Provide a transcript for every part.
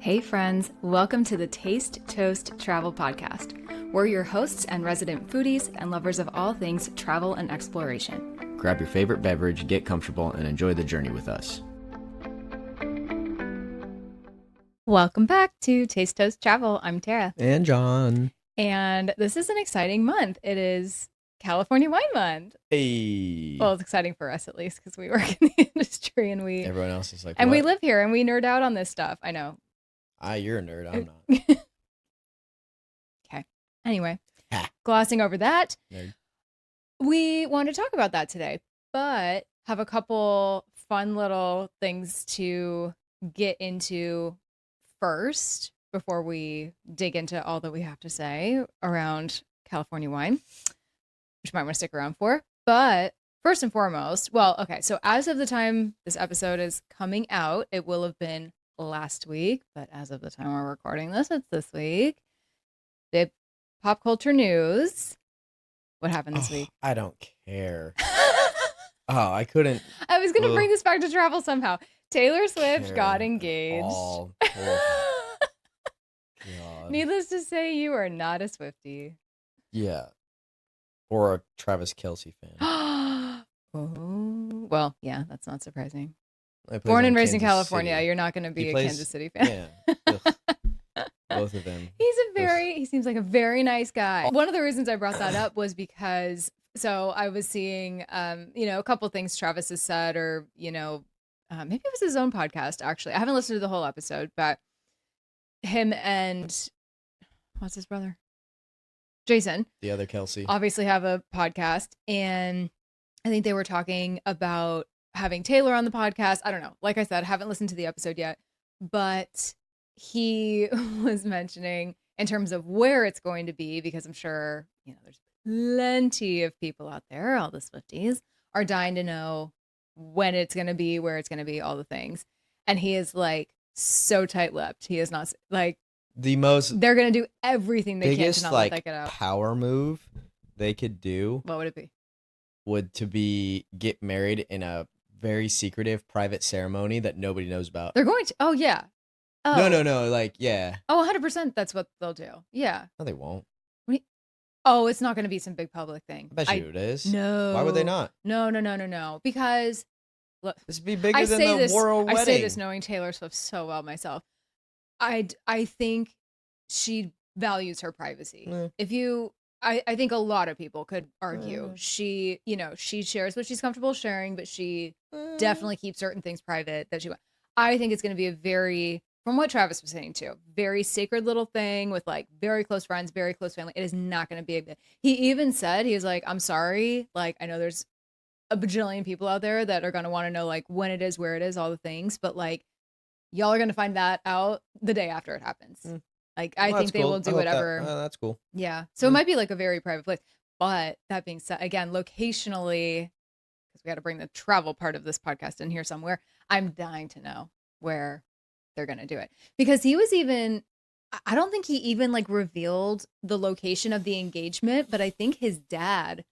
Hey friends, welcome to the Taste Toast Travel Podcast. We're your hosts and resident foodies and lovers of all things travel and exploration. Grab your favorite beverage, get comfortable, and enjoy the journey with us. Welcome back to Taste Toast Travel. I'm Tara. And John. And this is an exciting month. It is California Wine Month. Hey. Well, it's exciting for us at least because we work in the industry and everyone else is like, and what? we live here and we nerd out on this stuff. I know. You're a nerd. I'm not. Okay. Anyway, glossing over that, Nerd. We want to talk about that today, but have a couple fun little things to get into first before we dig into all that we have to say around California wine, which you might want to stick around for. But first and foremost, so as of the time this episode is coming out, it will have been last week, but as of the time we're recording this, it's this week. Big pop culture news. What happened this week? I don't care. I couldn't. I was going to bring this back to travel somehow. Taylor Swift got engaged. God. Needless to say, you are not a Swiftie. Yeah. Or a Travis Kelce fan. Oh, well, yeah, that's not surprising. Born and raised in California, you're not going to be a Kansas City fan. Yeah. Both of them. He seems like a very nice guy. One of the reasons I brought that up was because, so I was seeing, a couple things Travis has said, or, maybe it was his own podcast, actually. I haven't listened to the whole episode, but him and, what's his brother? Jason. The other Kelsey. Obviously have a podcast, and I think they were talking about having Taylor on the podcast. I don't know. Like I said, I haven't listened to the episode yet, but he was mentioning in terms of where it's going to be, because I'm sure, there's plenty of people out there, all the Swifties, are dying to know when it's going to be, where it's going to be, all the things. And he is like so tight-lipped. He is not like the most. They're going to do everything they can to not let that like get out. Power move they could do. What would it be? Would to be get married in a very secretive private ceremony that nobody knows about. They're going to. Oh yeah. Oh. No. Like, yeah. Oh, 100%. That's what they'll do. Yeah. No, they won't. Oh, it's not going to be some big public thing. I bet you it is. No. Why would they not? No. Because look, this would be bigger than the royal wedding. I say this knowing Taylor Swift so well myself. I think she values her privacy. I think a lot of people could argue she shares what she's comfortable sharing, but she definitely keeps certain things private that she wants. I think it's going to be a very, from what Travis was saying too, very sacred little thing with like very close friends, very close family. It is not going to be he even said, he was like, I'm sorry. Like, I know there's a bajillion people out there that are going to want to know like when it is, where it is, all the things, but like y'all are going to find that out the day after it happens. Like, I think they will do whatever. That's cool. Yeah. So it might be like a very private place. But that being said, again, locationally, because we got to bring the travel part of this podcast in here somewhere, I'm dying to know where they're going to do it. Because I don't think he even like revealed the location of the engagement, but I think his dad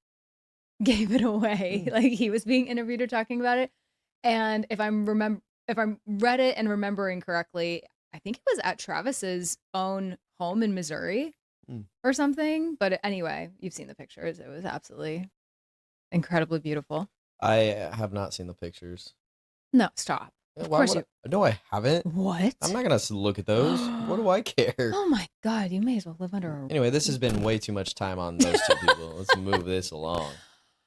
gave it away. Like, he was being interviewed or talking about it. And if I'm read it and remembering correctly, I think it was at Travis's own home in Missouri or something. But anyway, you've seen the pictures. It was absolutely incredibly beautiful. I have not seen the pictures. No, stop. Of course you. No, I haven't. What? I'm not going to look at those. What do I care? Oh my God, you may as well live under a... Anyway, this has been way too much time on those two people. Let's move this along.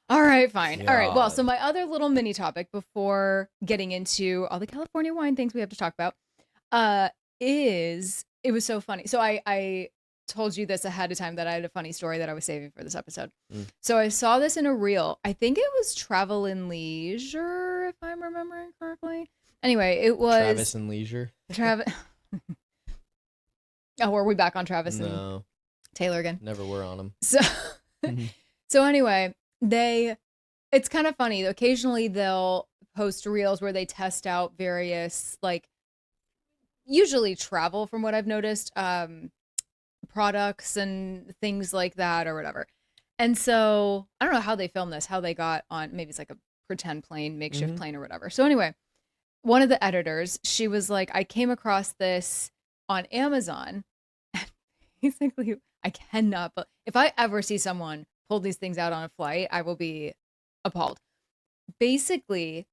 All right, fine. God. All right, well, so my other little mini topic before getting into all the California wine things we have to talk about is, it was so funny. So I told you this ahead of time that I had a funny story that I was saving for this episode. So I saw this in a reel. I think it was Travel and Leisure, if I'm remembering correctly. Anyway, it was... Travis and Leisure? Oh, were we back on Travis and Taylor again? Never were on them. So anyway, it's kind of funny. Occasionally they'll post reels where they test out various, like, usually travel, from what I've noticed, products and things like that or whatever. And so I don't know how they filmed this, how they got on, maybe it's like a pretend plane, makeshift plane or whatever. So anyway, one of the editors, she was like, I came across this on Amazon. Basically, I cannot, but if I ever see someone pull these things out on a flight, I will be appalled. Basically,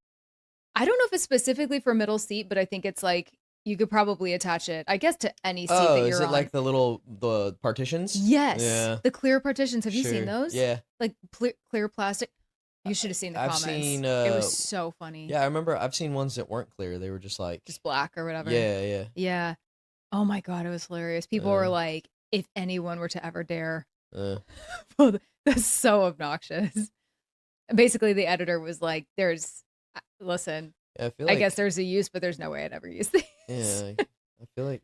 I don't know if it's specifically for middle seat, but I think it's like you could probably attach it, I guess, to any seat that Oh, you're is it on. like the partitions? Yes. Yeah. The clear partitions. Have you seen Sure. those? Yeah. Like clear plastic. You should have seen the I've comments. seen, It was so funny. yeah, I remember I've seen ones that weren't clear. They were just like, Just black or whatever. yeah. Yeah. Oh my God, it was hilarious. People were like, if anyone were to ever dare. Well, that's so obnoxious. Basically, the editor was like, listen, Yeah, I feel I like, guess there's a use, but there's no way I'd ever use these. yeah, I feel like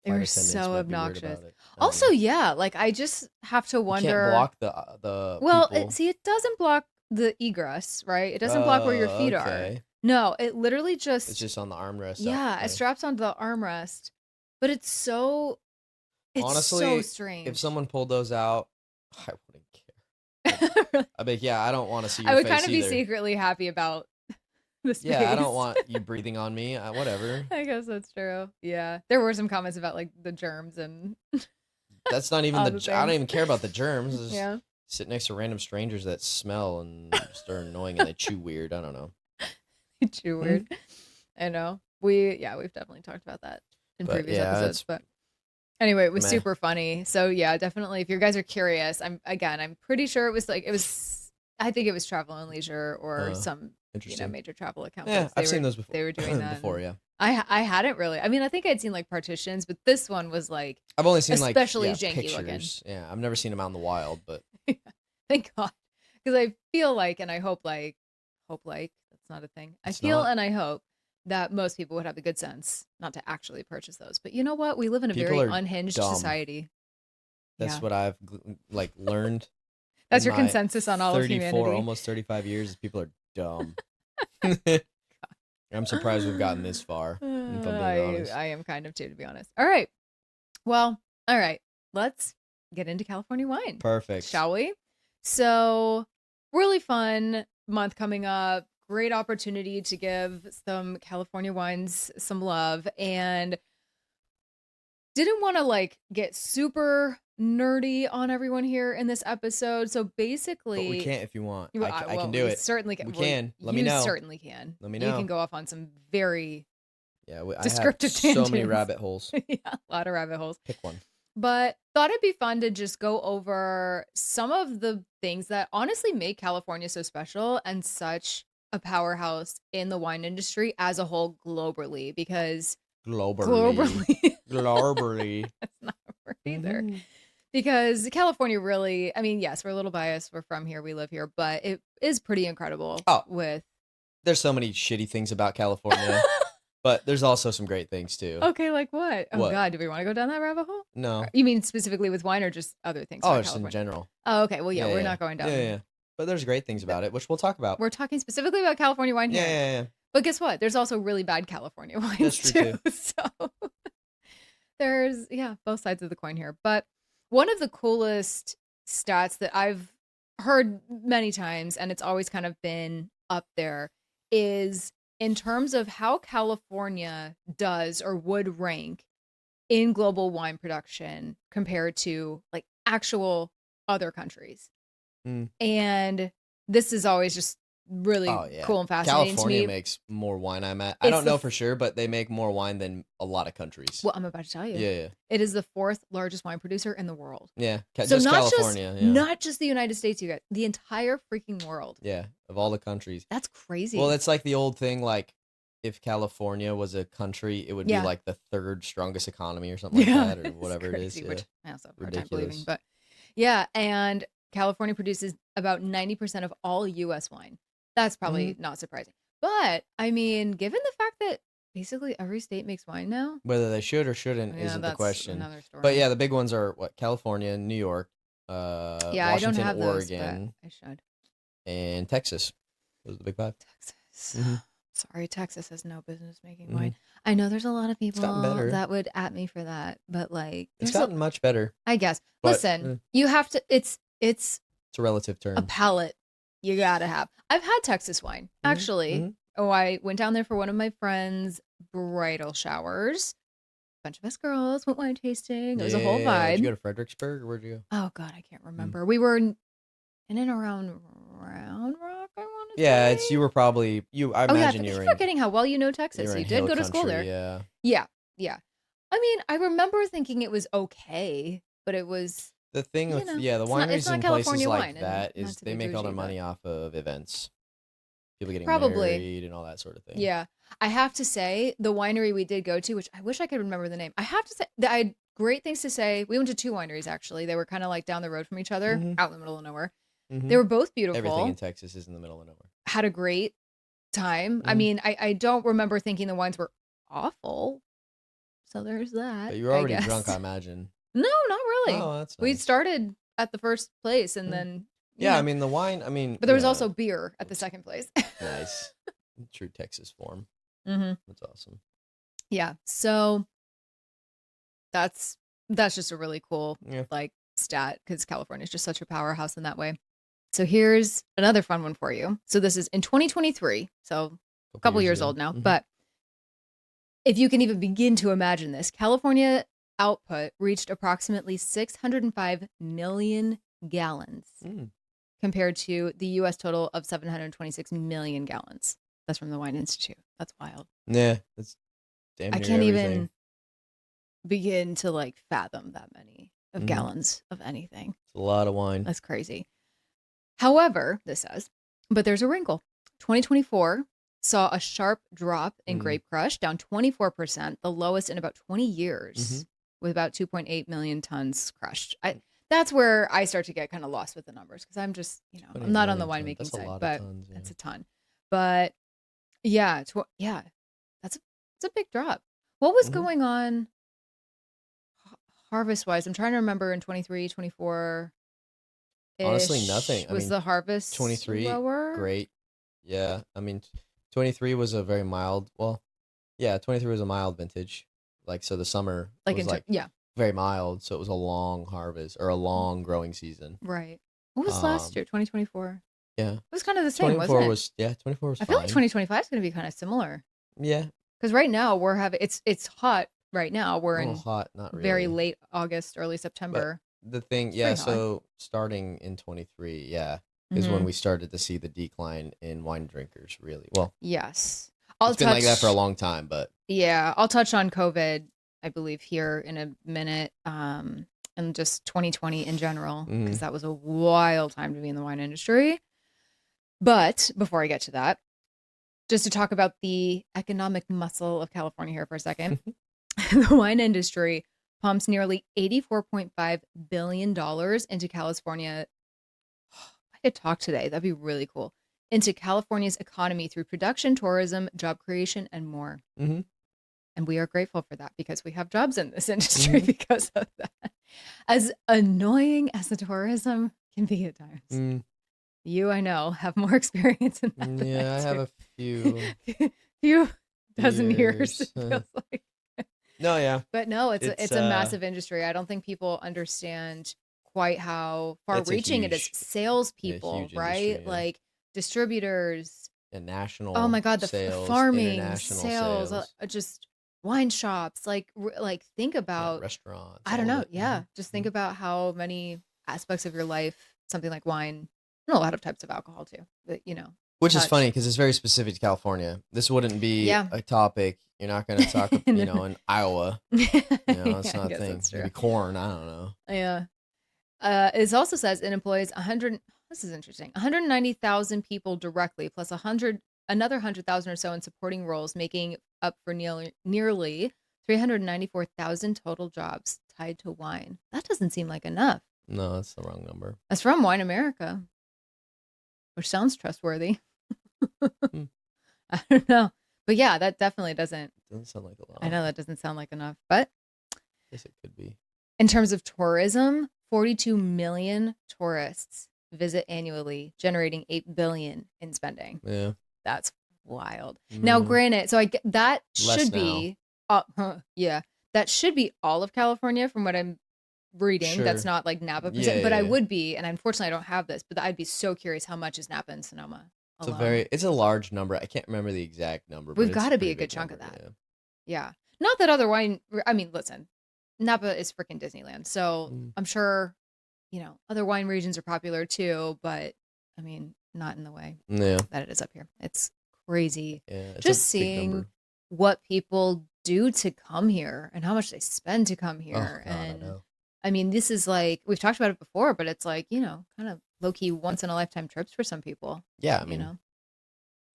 They flight were attendants so might be weird obnoxious. about it. I don't Also, know. yeah, like I just have to You wonder. can't block the Well, people. it doesn't block the egress, right? It doesn't block where your feet are. Okay. No, it literally It's just on the armrest. yeah, it straps onto the armrest. But it's so Honestly, strange. if someone pulled those out, I wouldn't care. I'd be like, yeah, I don't want to see your I would face kind of be either. secretly happy about the space. Yeah, I don't want you breathing on me. Whatever. I guess that's true. Yeah, there were some comments about like the germs and That's not even all the. the I don't things. even care about the germs. Just Yeah. sit next to random strangers that smell and just are annoying and they chew weird. I don't know. Too weird. I know. We've definitely talked about that in But previous yeah, episodes. But anyway, it was meh. super funny. So yeah, definitely. If you guys are curious, I'm pretty sure it was. I think it was Travel and Leisure or some Interesting. major travel account. Yeah, I've seen those before. They were doing that before. Yeah. I hadn't really. I mean, I think I'd seen like Partitions, but this one was like I've only seen especially like janky pictures. looking. Yeah, I've never seen them out in the wild, but Thank God, because I feel like, and I hope like that's not a thing. I feel and I hope that most people would have the good sense not to actually purchase those. But you know what? We live in a People very are unhinged dumb. society. That's Yeah. what I've learned. That's in your my consensus on all of 34, humanity. almost 35 years. Is people are dumb. I'm surprised we've gotten this far. If I'm being honest. I am kind of too, to be honest. All right. Well, all right. Let's get into California wine. Perfect. Shall we? So, really fun month coming up. Great opportunity to give some California wines some love, and didn't want to like get super nerdy on everyone here in this episode. So basically, But we can't if you want. Well, I can do it. Certainly can. We can. Let me know. You certainly can. Let me know. You can go off on some very Yeah, I descriptive have so many tangents. rabbit holes. Yeah, a lot of rabbit holes. Pick one. But thought it'd be fun to just go over some of the things that honestly make California so special and such a powerhouse in the wine industry as a whole globally, because Globally. that's not a word either. Because California really, I mean, yes, we're a little biased. We're from here. We live here. But it is pretty incredible with... There's so many shitty things about California, but there's also some great things too. Okay, like what? Oh, What? God, do we want to go down that rabbit hole? No. You mean specifically with wine or just other things Oh, about just in California? general. Oh, okay. Well, yeah, we're not going down. Yeah. But there's great things about it, which we'll talk about. We're talking specifically about California wine here. Yeah. But guess what? There's also really bad California wines That's true, too. So there's, both sides of the coin here. But one of the coolest stats that I've heard many times, and it's always kind of been up there, is in terms of how California does or would rank in global wine production compared to like actual other countries. And this is always just really cool and fascinating California to me. makes more wine. I don't know for sure, but they make more wine than a lot of countries. Well, I'm about to tell you. Yeah. It is the 4th largest wine producer in the world. Yeah. So just not California. not just the United States, you guys, the entire freaking world. Yeah. Of all the countries. That's crazy. Well, it's like the old thing, like if California was a country, it would be like the 3rd strongest economy or something like that, or whatever it is. Crazy, which I also have a hard time Ridiculous. believing. But yeah, and California produces about 90% of all U.S. wine. That's probably not surprising. But, I mean, given the fact that basically every state makes wine now. Whether they should or shouldn't isn't the question. Another story. But yeah, the big ones are California, New York, Washington, I don't have Oregon, those, but I should. And Texas. Those are the big 5. Texas. Sorry, Texas has no business making wine. I know there's a lot of people that would at me for that, but like it's gotten much better, I guess. But, listen, you have to. It's a relative term. A palate you gotta have. I've had Texas wine actually. Oh, I went down there for one of my friends' bridal showers. bunch of us girls went wine tasting. It was a whole vibe. Did you go to Fredericksburg or where'd you go? Oh God, I can't remember. We were in and around Round Rock, I want to Yeah, say. you were probably I imagine you were forgetting how well you know Texas. You did go to school there. Yeah. Yeah. Yeah. I mean, I remember thinking it was okay, but it was the thing with the wineries in places like that is they make all their money off of events. People getting married and all that sort of thing. Yeah. I have to say, the winery we did go to, which I wish I could remember the name. I have to say that I had great things to say. We went to 2 wineries, actually. They were kind of like down the road from each other, out in the middle of nowhere. They were both beautiful. Everything in Texas is in the middle of nowhere. Had a great time. I mean, I don't remember thinking the wines were awful. So there's that. But you were already drunk, I imagine. No, not really. Oh, that's nice. We started at the first place and then... Yeah, I mean, the wine, But there was also beer at the second place. Nice. True Texas form. That's awesome. Yeah, so that's just a really cool, stat, because California is just such a powerhouse in that way. So here's another fun one for you. So this is in 2023, so a couple years old now, but if you can even begin to imagine this, California output reached approximately 605 million gallons compared to the U.S. total of 726 million gallons. That's from the Wine Institute. That's wild. Yeah, that's damn near I can't everything. even begin to fathom that many of gallons of anything. It's a lot of wine. That's crazy. However, this says, but there's a wrinkle. 2024 saw a sharp drop in grape crush, down 24%, the lowest in about 20 years, with about 2.8 million tons crushed. That's where I start to get kind of lost with the numbers, because I'm just, I'm not on the winemaking side, but that's a ton. But yeah, that's a big drop. What was going on harvest-wise? I'm trying to remember in 23, 24. Honestly, nothing. Was the harvest 23 lower? Great. Yeah, 23 was a very mild. Well, yeah, 23 was a mild vintage. So the summer was very mild, so it was a long harvest or a long growing season. Right. What was last year? 2024. Yeah, it was kind of the same. 24 wasn't it? 24 was. I feel like 2025 is going to be kind of similar. Yeah, because right now we're having it's hot. Right now we're in hot, not really. Very late August, early September. But the thing, so starting in 23, is when we started to see the decline in wine drinkers. Really, well, yes, it's been like that for a long time, but yeah, I'll touch on COVID, I believe, here in a minute, and just 2020 in general, because that was a wild time to be in the wine industry. But before I get to that, just to talk about the economic muscle of California here for a second, the wine industry pumps nearly $84.5 billion into California. I could talk today. That'd be really cool. Into California's economy through production, tourism, job creation, and more. And we are grateful for that, because we have jobs in this industry because of that. As annoying as the tourism can be at times. You, I know, have more experience in that. Yeah, I have a few dozen years, it feels like. No, yeah. But no, it's a massive industry. I don't think people understand quite how far-reaching it is. Salespeople, right? Industry, distributors. And national. Oh my God, the sales, farming, sales, just wine shops. Think about restaurants. I don't know. Yeah, just think about how many aspects of your life something like wine, and a lot of types of alcohol too. But which is funny because it's very specific to California. This wouldn't be a topic. You're not going to talk, in Iowa. It's not a thing. Maybe corn. I don't know. Yeah. It also says it employs 100. This is interesting. 190,000 people directly, plus another 100,000 or so in supporting roles, making up for nearly 394,000 total jobs tied to wine. That doesn't seem like enough. No, that's the wrong number. That's from Wine America, which sounds trustworthy. I don't know. But yeah, that definitely doesn't sound like a lot. I know that doesn't sound like enough, but I guess it could be. In terms of tourism, 42 million tourists visit annually, generating $8 billion in spending. Yeah. That's wild. Now, granted, so that should be that should be all of California from what I'm reading. Sure. That's not like Napa, but I would be, and unfortunately I don't have this, but I'd be so curious how much is Napa and Sonoma. It's a large number. I can't remember the exact number. We've got to be a good chunk of that. Yeah. Not that other wine. I mean, listen, Napa is freaking Disneyland, so I'm sure, other wine regions are popular too. But I mean, not in the way that it is up here. It's crazy. Yeah, it's just seeing what people do to come here and how much they spend to come here. Oh, God, I know. I mean, this is like, we've talked about it before, but it's like, kind of low-key once-in-a-lifetime trips for some people. Yeah, I mean,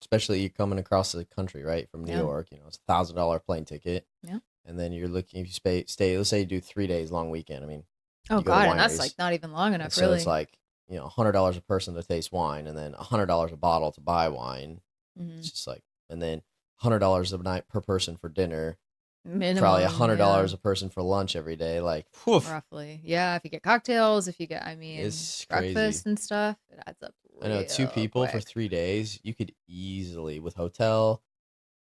especially you're coming across the country, right, from New York, it's $1,000 plane ticket. Yeah. And then you're looking, if you stay, let's say you do 3 days, long weekend. I mean, oh, God, and that's like not even long enough, really. So it's like, $100 a person to taste wine, and then $100 a bottle to buy wine. It's just like, and then $100 a night per person for dinner. Minimum, probably $100 a person for lunch every day, like woof. Roughly. Yeah, if you get cocktails, if you get, it's breakfast crazy. And stuff, it adds up. I know 2 people for 3 days, you could easily, with hotel,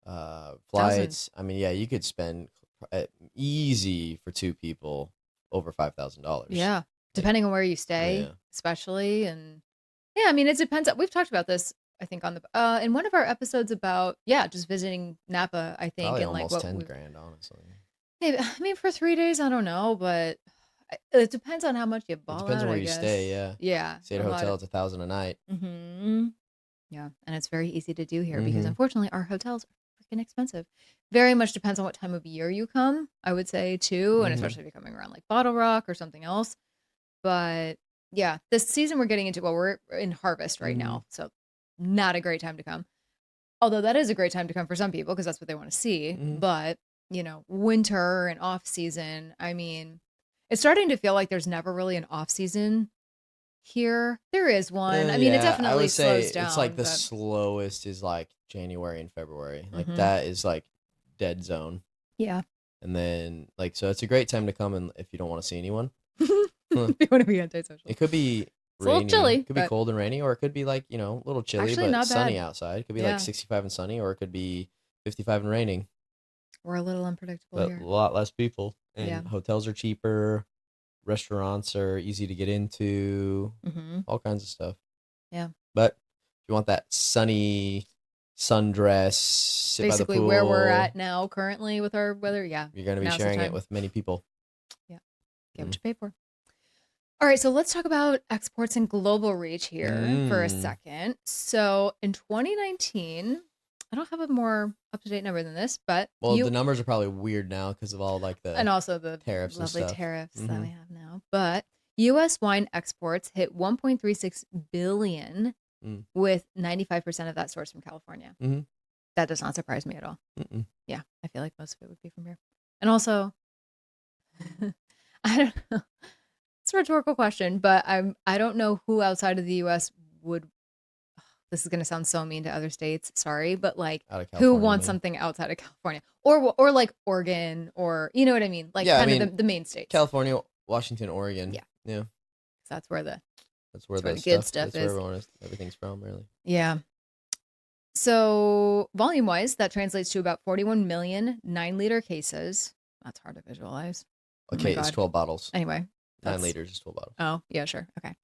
flights. Dozens. I mean, yeah, you could spend easy for 2 people over $5,000. Yeah, depending on where you stay, especially, and yeah, I mean, it depends. We've talked about this, I think, on the in one of our episodes about just visiting Napa. I think probably and almost like 10 grand, honestly. Maybe, I mean, for 3 days, I don't know, but it depends on how much you ball. It depends on where I you guess. stay. Yeah. Yeah. Stay at a hotel, it's $1,000 a night. Yeah, and it's very easy to do here because unfortunately our hotels are freaking expensive. Very much depends on what time of year you come, I would say too, and especially if you're coming around like Bottle Rock or something else. But yeah, this season we're getting into, we're in harvest right now, so not a great time to come. Although that is a great time to come for some people because that's what they want to see. But winter and off season, I mean, it's starting to feel like there's never really an off season here. There is one. I mean, it definitely slows down. It's like the slowest is like January and February. Like that is like dead zone. Yeah. And then like, so it's a great time to come, and if you don't want to see anyone. If you want to be antisocial. It could be rainy. A little chilly. It could be cold and rainy, or it could be like, a little chilly, actually, but sunny outside. It could be like 65 and sunny, or it could be 55 and raining. We're a little unpredictable but here. A lot less people. And hotels are cheaper. Restaurants are easy to get into. All kinds of stuff. Yeah. But if you want that sunny sundress, sit basically by the pool, where we're at now currently with our weather, you're going to be sharing it with many people. Yeah. Get what you pay for. All right, so let's talk about exports and global reach here for a second. So in 2019, I don't have a more up-to-date number than this, but the numbers are probably weird now because of all like the and also the tariffs lovely and stuff. Tariffs that we have now. But U.S. wine exports hit 1.36 billion, with 95% of that sourced from California. That does not surprise me at all. Yeah, I feel like most of it would be from here. And also, I don't know. It's a rhetorical question, but I don't know who outside of the U.S. would. This is going to sound so mean to other states. Sorry, but like, who wants something outside of California, or like Oregon, or you know what I mean? Like, of the main states. California, Washington, Oregon. Yeah. That's where the good stuff is. Where everything's from, really. Yeah. So volume wise, that translates to about 41 million 9-liter cases. That's hard to visualize. Okay, it's 12 bottles. Anyway. 9 liters is 12 bottles. Oh, yeah, sure. Okay.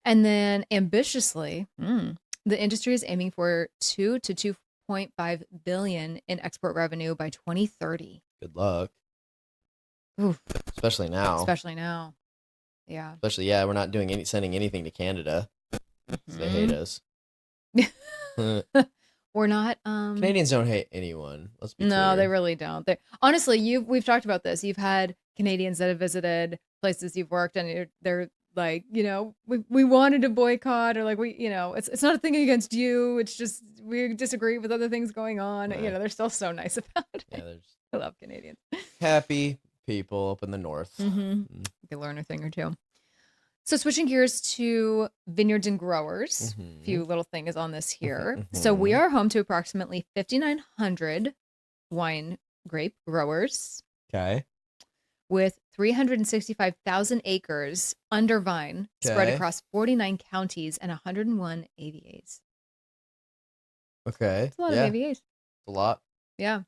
And then ambitiously, the industry is aiming for 2 to 2.5 billion in export revenue by 2030. Good luck. Oof. Especially now. Yeah. Especially, we're not sending anything to Canada. They hate us. We're not. Canadians don't hate anyone. Let's be clear. No, they really don't. Honestly, we've talked about this. You've had Canadians that have visited places you've worked, and they're like, we wanted to boycott, or like it's not a thing against you. It's just we disagree with other things going on. Right. They're still so nice about it. Yeah, I love Canadians. Happy people up in the north. They learn a thing or two. So switching gears to vineyards and growers, a few little things on this here. So we are home to approximately 5,900 wine grape growers. Okay. With 365,000 acres under vine spread across 49 counties and 101 AVAs. Okay. It's a lot of AVAs. It's a lot. Yeah.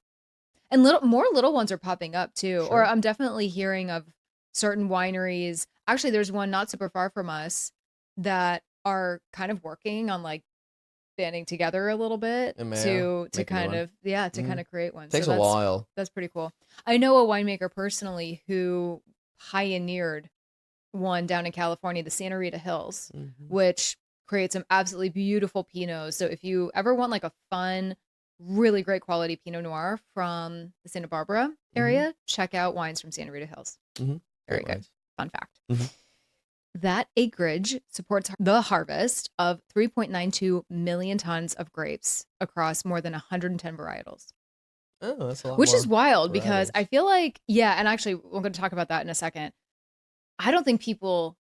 And more little ones are popping up too. Sure. Or I'm definitely hearing of certain wineries. Actually, there's one not super far from us that are kind of working on like banding together a little bit to kind of kind of create one. Takes a while. That's pretty cool. I know a winemaker personally who pioneered one down in California, the Santa Rita Hills, which creates some absolutely beautiful Pinots. So if you ever want like a fun, really great quality Pinot Noir from the Santa Barbara area, check out wines from Santa Rita Hills. Very good. Wines. Fun fact. That acreage supports the harvest of 3.92 million tons of grapes across more than 110 varietals. Oh, that's a lot. Which is wild because I feel like, and actually we're going to talk about that in a second. I don't think people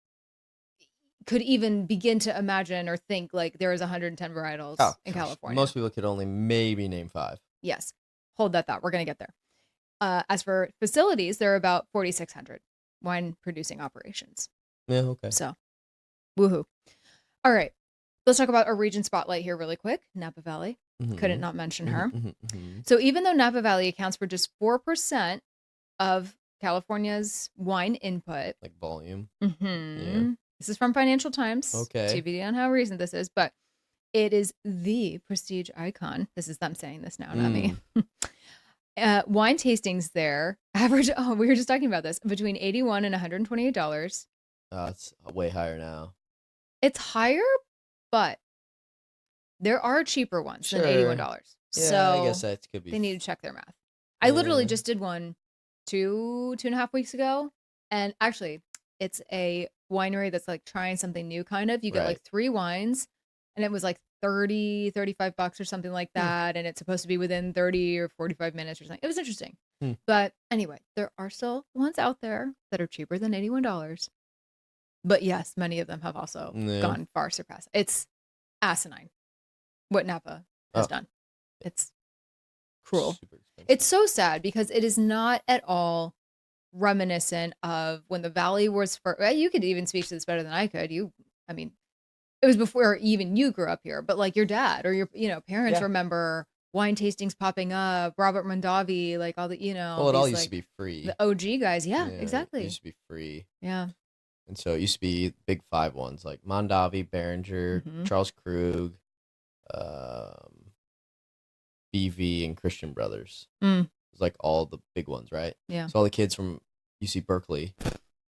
could even begin to imagine or think like there is 110 varietals in California. Most people could only maybe name 5. Yes. Hold that thought. We're going to get there. As for facilities, there are about 4,600 wine producing operations. Yeah, okay. So, woohoo. All right. Let's talk about our region spotlight here really quick. Napa Valley. Couldn't not mention her. So even though Napa Valley accounts for just 4% of California's wine input. Like volume. Yeah. This is from Financial Times. Okay. TBD on how recent this is, but it is the prestige icon. This is them saying this now, not me. Wine tastings there average, we were just talking about this, between $81 and $128. It's way higher now. It's higher, but there are cheaper ones than $81. Yeah, so I guess that could be. They need to check their math. I literally just did one 2.5 weeks ago. And actually, it's a winery that's like trying something new kind of. You get like 3 wines and it was like $35 or something like that. And it's supposed to be within 30 or 45 minutes or something. It was interesting. But anyway, there are still ones out there that are cheaper than $81. But yes, many of them have also gone far surpassed. It's asinine what Napa has done. It's cruel. It's so sad because it is not at all reminiscent of when the Valley was for. You could even speak to this better than I could. I mean, it was before even you grew up here, but like your dad or your parents remember wine tastings popping up, Robert Mondavi, like all the Well, it all used to be free. The OG guys, exactly. It used to be free. Yeah. And so it used to be big 5 ones like Mondavi, Behringer, Charles Krug, BV, and Christian Brothers. It was like all the big ones, right? Yeah. So all the kids from UC Berkeley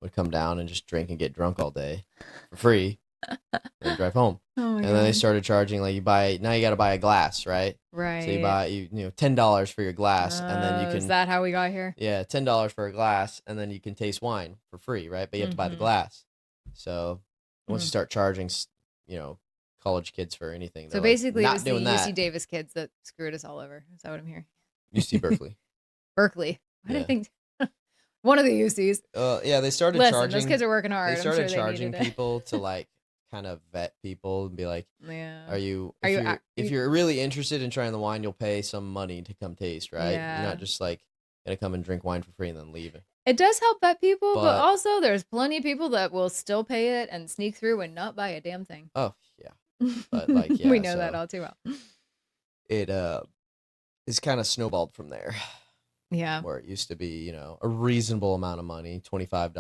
would come down and just drink and get drunk all day for free and drive home. Oh my God. Then they started charging you got to buy a glass, right? Right. So you buy $10 for your glass, and then you can. Is that how we got here? Yeah, $10 for a glass, and then you can taste wine for free, right? But you have to buy the glass. So once you start charging, college kids for anything, so basically, it was the UC Davis kids that screwed us all over. Is that what I'm hearing? UC Berkeley. Berkeley. Why do I think one of the UCs? They started charging. Those kids are working hard. They started charging people to like kind of vet people and be like, if you're really interested in trying the wine, you'll pay some money to come taste, right? Yeah. You're not just like gonna come and drink wine for free and then leave it. It does help vet people, but also there's plenty of people that will still pay it and sneak through and not buy a damn thing. Oh yeah, but like we know that all too well. It is kind of snowballed from there. Yeah, where it used to be, a reasonable amount of money, $25,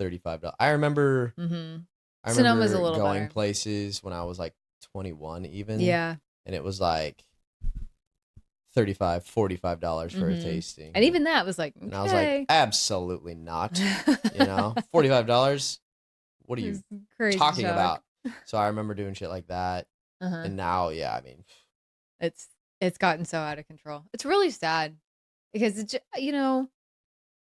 $35. I remember. I remember a little going better. places when I was like 21 even. Yeah. And it was like $35, $45 for a tasting. And even that was like, okay. And I was like, absolutely not. $45? What are you talking about? So I remember doing shit like that. And now, I mean. It's gotten so out of control. It's really sad because,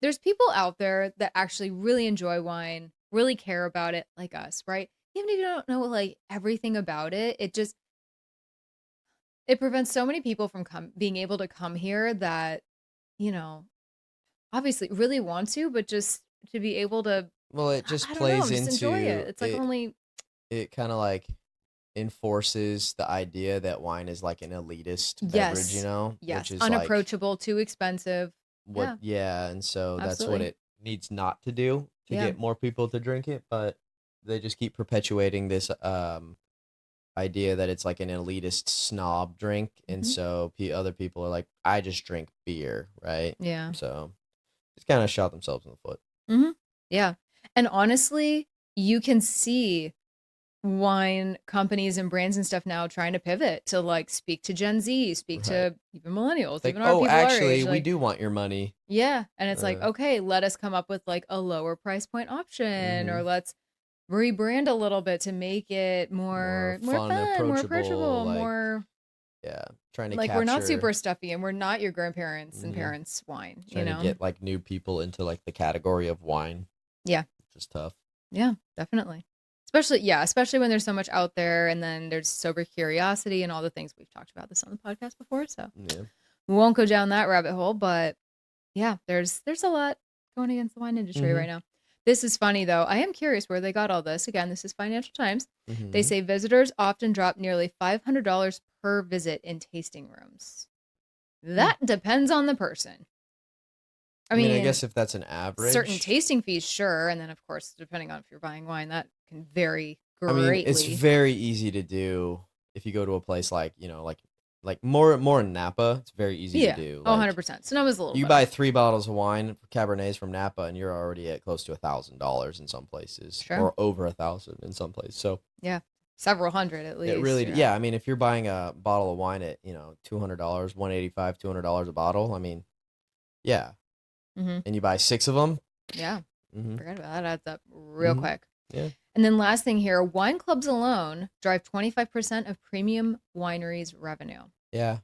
there's people out there that actually really enjoy wine, really care about it like us, right? Even if you don't know like everything about it, it prevents so many people from being able to come here that, obviously really want to, but just to be able to. Well, it just plays into. Just enjoy it. It's like It kind of like enforces the idea that wine is like an elitist beverage, Yes, which is unapproachable, like, too expensive. And so that's what it needs not to do to get more people to drink it, but they just keep perpetuating this idea that it's like an elitist snob drink, and so other people are like, I just drink beer, right? Yeah. So just kind of shot themselves in the foot. Yeah. And honestly, you can see wine companies and brands and stuff now trying to pivot to like speak to Gen Z, speak to even millennials, like, even our people actually, our age. we Like, do want your money. Yeah. And it's like, okay, let us come up with like a lower price point option, or let's rebrand a little bit to make it more fun, more approachable, like, more trying to like capture, we're not super stuffy and we're not your grandparents and parents' wine, trying to get like new people into like the category of wine. Yeah. Which is tough. Yeah, definitely. Especially when there's so much out there, and then there's sober curiosity and all the things we've talked about this on the podcast before. So we won't go down that rabbit hole, but yeah, there's a lot going against the wine industry right now. This is funny though. I am curious where they got all this. Again, this is Financial Times. They say visitors often drop nearly $500 per visit in tasting rooms. That depends on the person. I mean, I guess if that's an average. Certain tasting fees, sure. And then, of course, depending on if you're buying wine, that can vary greatly. I mean, it's very easy to do if you go to a place like, like more in Napa. It's very easy to do. Like, 100%. So that was a little You buy 3 bottles of wine, Cabernets from Napa, and you're already at close to $1,000 in some places. Sure. Or over 1,000 in some places. So yeah, several hundred at least. It really, I mean, if you're buying a bottle of wine at, $200, $185, $200 a bottle, I mean, yeah. And you buy 6 of them. Yeah. Forget about that. Adds up real quick. Yeah. And then last thing here, wine clubs alone drive 25% of premium wineries' revenue. Yeah.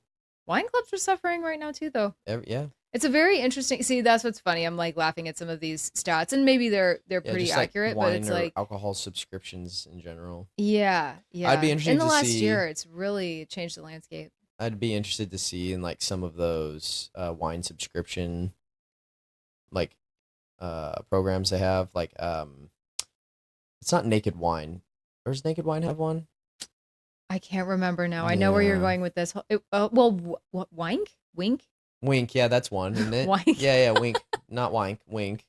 Wine clubs are suffering right now too, though. Yeah. It's a very interesting. See, that's what's funny. I'm like laughing at some of these stats, and maybe they're pretty accurate, like but it's like alcohol subscriptions in general. Yeah. I'd be interested in the last year. It's really changed the landscape. I'd be interested to see in like some of those wine subscription like programs they have, like it's not Naked Wine. Or does Naked Wine have one? I can't remember now. I know where you're going with this. Well, what Wink? Wink, yeah, that's one, isn't it? Wink. Yeah, Wink, not Wink, Wink.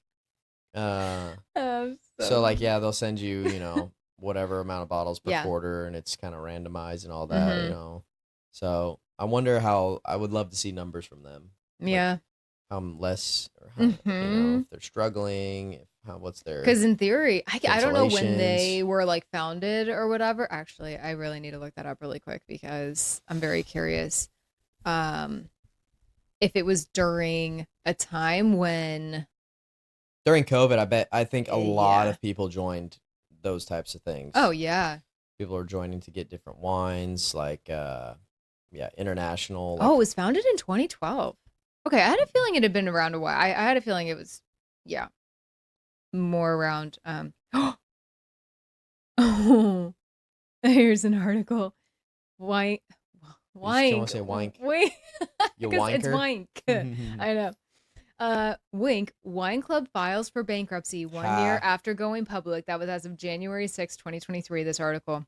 So like, yeah, they'll send you, whatever amount of bottles per quarter, and it's kind of randomized and all that, So I wonder I would love to see numbers from them. Yeah. Like, how less, or how, if they're struggling, what's their, because in theory, I don't know when they were like founded or whatever. Actually, I really need to look that up really quick because I'm very curious. If it was during a time when during COVID, I think a lot of people joined those types of things. Oh yeah, people are joining to get different wines, like international. Like, it was founded in 2012. Okay, I had a feeling it had been around a while. I had a feeling it was, more around. Oh, here's an article. Wine. You want to say wank? Wait, you wanker? It's wank. I know. Wink. Wine Club files for bankruptcy 1 year after going public. That was as of January 6, 2023. This article.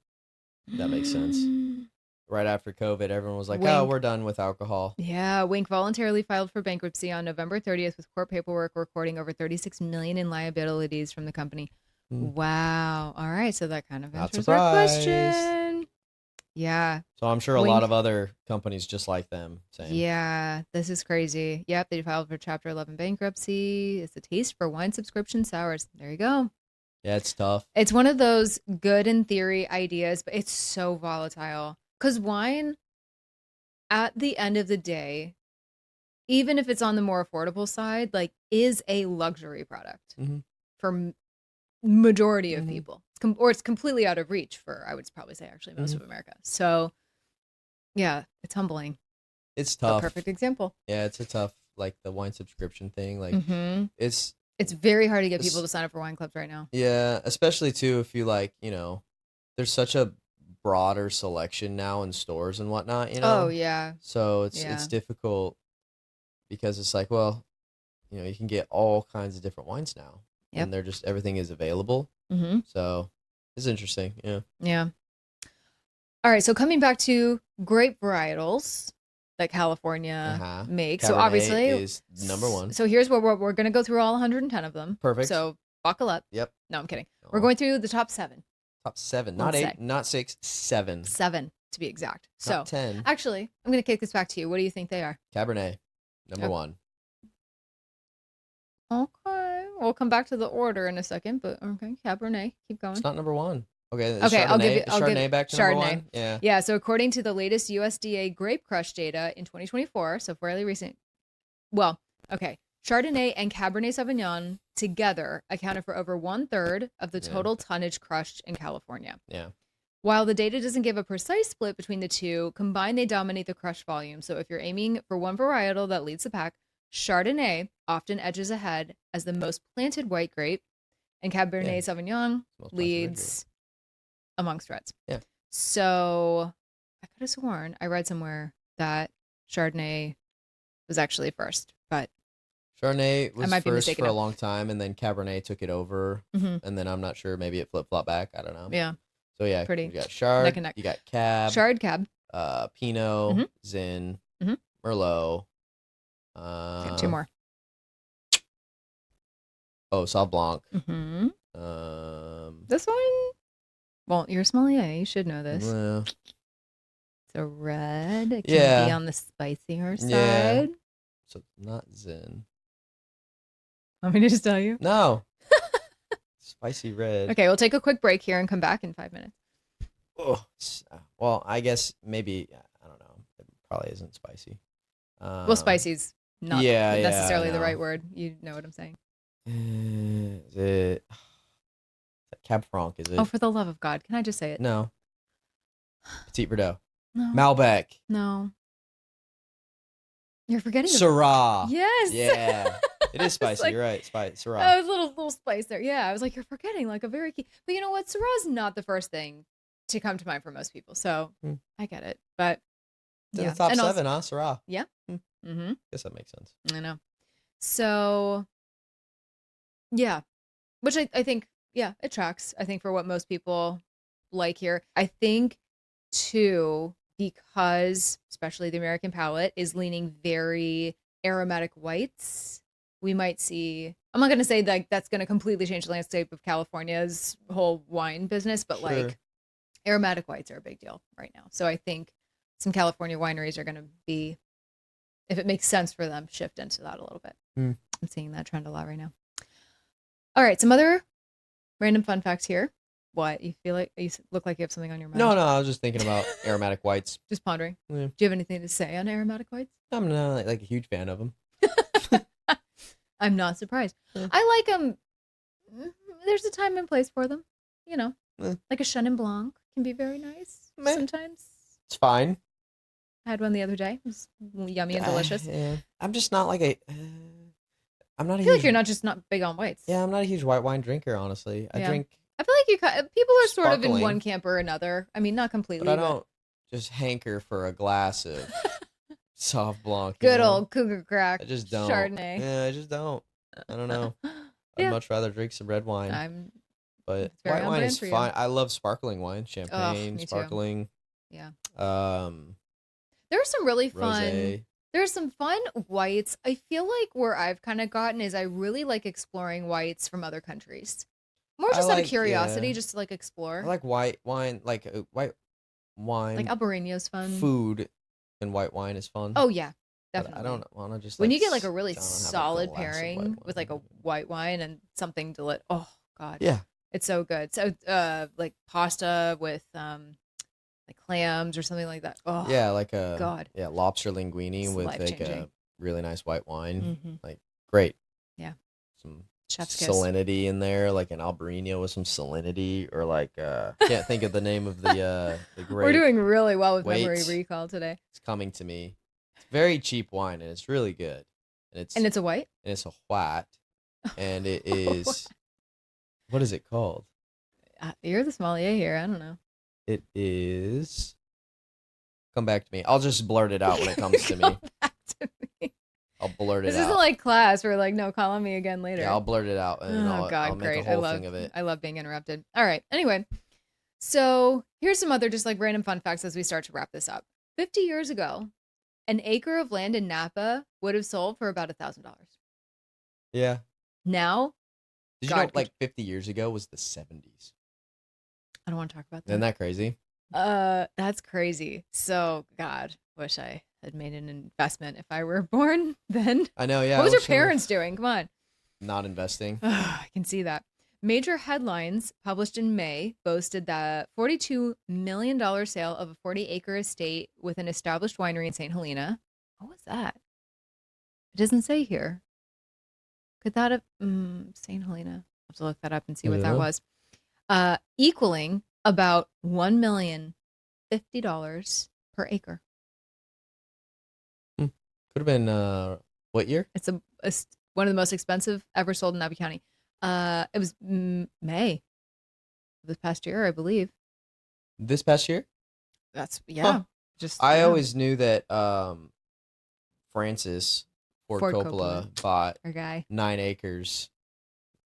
That makes sense. Right after COVID, everyone was like, Wink. Oh, we're done with alcohol. Yeah, Wink voluntarily filed for bankruptcy on November 30th with court paperwork recording over $36 million in liabilities from the company. Wow. All right, so that kind of answers our question. Yeah. So I'm sure a lot of other companies just like them. Same. Yeah, this is crazy. Yep, they filed for Chapter 11 bankruptcy. It's a taste for wine subscription sours. There you go. Yeah, it's tough. It's one of those good in theory ideas, but it's so volatile. Because wine, at the end of the day, even if it's on the more affordable side, like, is a luxury product for majority of people. It's completely out of reach for, I would probably say, actually, most of America. So, yeah, it's humbling. It's tough. A perfect example. Yeah, it's a tough, like, the wine subscription thing. Like, it's very hard to get people to sign up for wine clubs right now. Yeah, especially, too, if you, like, there's such a broader selection now in stores and whatnot, Oh yeah. So it's difficult because it's like, well, you can get all kinds of different wines now, and they're just, everything is available. So it's interesting. Yeah. All right. So coming back to grape varietals that California makes. Cabernet so obviously is number one. So here's where we're going to go through all 110 of them. Perfect. So buckle up. Yep. No, I'm kidding. We're going through the top 7. Top 7, not 8, not 6, 7. 7 to be exact. So not 10. Actually, I'm going to kick this back to you. What do you think they are? Cabernet, number 1. Okay, we'll come back to the order in a second, but okay, Cabernet, keep going. It's not number 1. Okay. Okay, Chardonnay back to number Chardonnay. one. Yeah. Yeah. So according to the latest USDA grape crush data in 2024, so fairly recent. Well, okay. Chardonnay and Cabernet Sauvignon together accounted for over 1/3 of the total tonnage crushed in California. Yeah. While the data doesn't give a precise split between the two, combined they dominate the crush volume. So if you're aiming for one varietal that leads the pack, Chardonnay often edges ahead as the most planted white grape, and Cabernet Sauvignon leads amongst reds. Yeah. So I could have sworn I read somewhere that Chardonnay was actually first, but Chardonnay was first for a long time, and then Cabernet took it over, and then I'm not sure, maybe it flip-flopped back. I don't know. Yeah. So yeah, pretty. You got Chard, you got Cab, Cab, Pinot, Zin, Merlot. Got two more. Oh, Sauv Blanc. This one. Well, you're a sommelier. You should know this. Well, it's a red. It can be on the spicier side. Yeah. So not Zin. Want me to just tell you? No. Spicy red. Okay, we'll take a quick break here and come back in 5 minutes. Oh, well, I guess maybe, I don't know. It probably isn't spicy. Well, spicy's not necessarily the right word. You know what I'm saying. Is it Cab Franc? Is it? Oh, for the love of God. Can I just say it? No. Petit Verdot. No. Malbec. No. You're forgetting. Syrah. Yes. Yeah. It is spicy. You're right. Syrah. Oh, it was a little spice there. Yeah. I was like, you're forgetting like a very key. But you know what? Syrah's not the first thing to come to mind for most people. So I get it. But it's in the top 7, huh? Syrah. Yeah. Guess that makes sense. I know. So yeah. Which I think, it tracks, I think, for what most people like here. I think too, because especially the American palate is leaning very aromatic whites, we might see, I'm not going to say that that's going to completely change the landscape of California's whole wine business, but like aromatic whites are a big deal right now. So I think some California wineries are going to be, if it makes sense for them, shift into that a little bit. I'm seeing that trend a lot right now. All right, some other random fun facts here. What, you feel like you look like you have something on your mind? No, I was just thinking about aromatic whites. Just pondering. Yeah. Do you have anything to say on aromatic whites? I'm not like a huge fan of them. I'm not surprised. Yeah. I like them. There's a time and place for them. You know, like a Chenin Blanc can be very nice sometimes. It's fine. I had one the other day. It was yummy and delicious. Yeah. I'm just not like a. I'm not. I feel like you're not big on whites. Yeah, I'm not a huge white wine drinker. Honestly, I drink. I feel like people are sort of in one camp or another. I mean, not completely. But I don't just hanker for a glass of Sauv Blanc. Good old Cougar Crack. I just don't. Chardonnay. Yeah, I just don't. I don't know. I'd much rather drink some red wine. But white wine is fine. I love sparkling wine, champagne, sparkling. Too. Yeah. There are some really fun. Rosé. There's some fun whites. I feel like where I've kind of gotten is I really like exploring whites from other countries. More just out of curiosity, just to like explore. I like white wine, like white wine. Like Albarino's fun. Food and white wine is fun. Oh yeah, definitely. But I don't want to just. When you get like a really solid pairing with like a white wine and something delicious. Oh God. Yeah. It's so good. So like pasta with like clams or something like that. Oh yeah, like a God. Yeah, lobster linguine it's with like a really nice white wine. Mm-hmm. Like great. Yeah. Some chef's salinity in there, like an Albarino with some salinity, or like can't think of the name of the grape. We're doing really well with memory recall today. It's coming to me. It's very cheap wine and it's really good. And it's a white? And it's a white. And it is what is it called? You're the sommelier here. I don't know. It is. Come back to me. I'll just blurt it out when it comes to me. I'll blurt it out. This isn't like class where like, no, call on me again later. Yeah, I'll blurt it out. And I'll make a whole thing of it. I love being interrupted. All right. Anyway, so here's some other just like random fun facts as we start to wrap this up. 50 years ago, an acre of land in Napa would have sold for about $1,000. Yeah. Now, did you know like 50 years ago was the 70s? I don't want to talk about that. Isn't that crazy? That's crazy. So, God, wish I had made an investment if I were born then. I know, yeah. What was your parents doing? Come on. Not investing. I can see that. Major headlines published in May boasted the $42 million sale of a 40-acre estate with an established winery in St. Helena. What was that? It doesn't say here. Could that have St. Helena? I'll have to look that up and see what that was. Equaling about $1,050,000 per acre. Could have been what year? It's one of the most expensive ever sold in Napa County. It was May of this past year, I believe. This past year? That's I always knew that Francis Ford Coppola bought 9 acres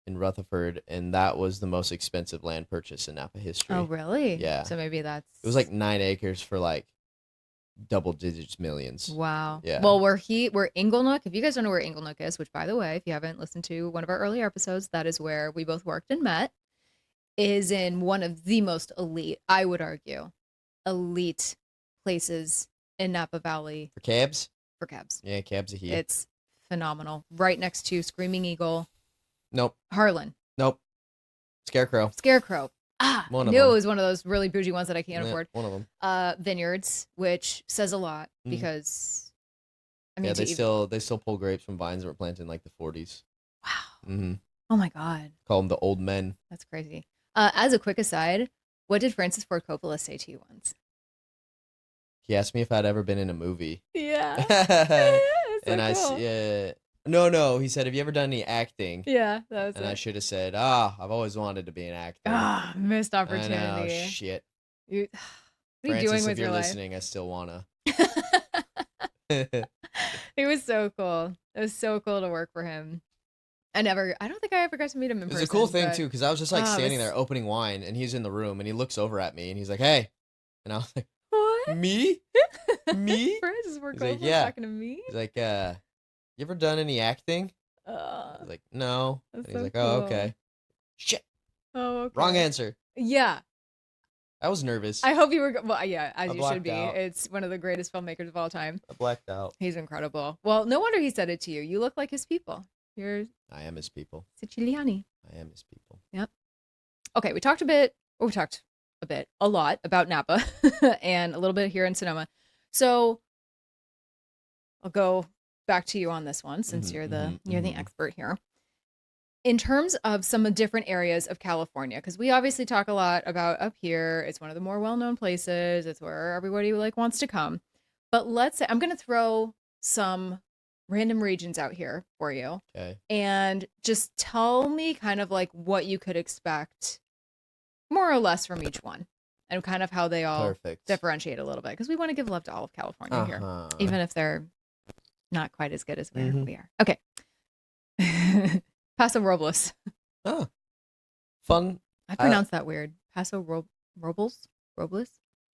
in Rutherford, and that was the most expensive land purchase in Napa history. Oh, really? Yeah. So maybe it was like 9 acres for like double digits millions. Wow. Yeah. Well, we're Inglenook. If you guys don't know where Inglenook is, which by the way, if you haven't listened to one of our earlier episodes, that is where we both worked and met, is in one of the most elite, I would argue, elite places in Napa Valley. For cabs? For cabs. Yeah, cabs are here. It's phenomenal. Right next to Screaming Eagle. Nope. Harlan. Nope. Scarecrow. I knew it was one of those really bougie ones that I can't afford. One of them. Vineyards, which says a lot because, I mean, they still pull grapes from vines that were planted in like the 40s. Wow. Mm-hmm. Oh my God. Call them the old men. That's crazy. As a quick aside, what did Francis Ford Coppola say to you once? He asked me if I'd ever been in a movie. Yeah. And cool. No. He said, "Have you ever done any acting?" Yeah, that was and I should have said, "I've always wanted to be an actor." Missed opportunity. I know, shit. What are Francis, you doing with if you're your life? listening, I still wanna. It was so cool. It was so cool to work for him. I don't think I ever got to meet him in person. It was a cool thing too, because I was just like standing there opening wine, and he's in the room, and he looks over at me, and he's like, "Hey," and I was like, "What? Me? Me?" Francis Ford Coppola like, "Yeah." talking to me? He's like, "You ever done any acting?" I was like, "No." And he's like, cool. "Oh, okay." Shit. Oh, okay. Wrong answer. Yeah. I was nervous. I hope you were. Well, yeah, as you should be. Out. It's one of the greatest filmmakers of all time. I blacked out. He's incredible. Well, no wonder he said it to you. You look like his people. I am his people. Siciliani. I am his people. Yep. Okay, we talked a lot about Napa and a little bit here in Sonoma. So I'll go back to you on this one since you're the expert here. In terms of some different areas of California, because we obviously talk a lot about up here. It's one of the more well-known places. It's where everybody wants to come. But let's say I'm going to throw some random regions out here for you. Okay. And just tell me kind of like what you could expect more or less from each one and kind of how they all differentiate a little bit, because we want to give love to all of California here, even if they're not quite as good as we are. Okay. Paso Robles. Oh, fun. I pronounce that weird. Paso Robles?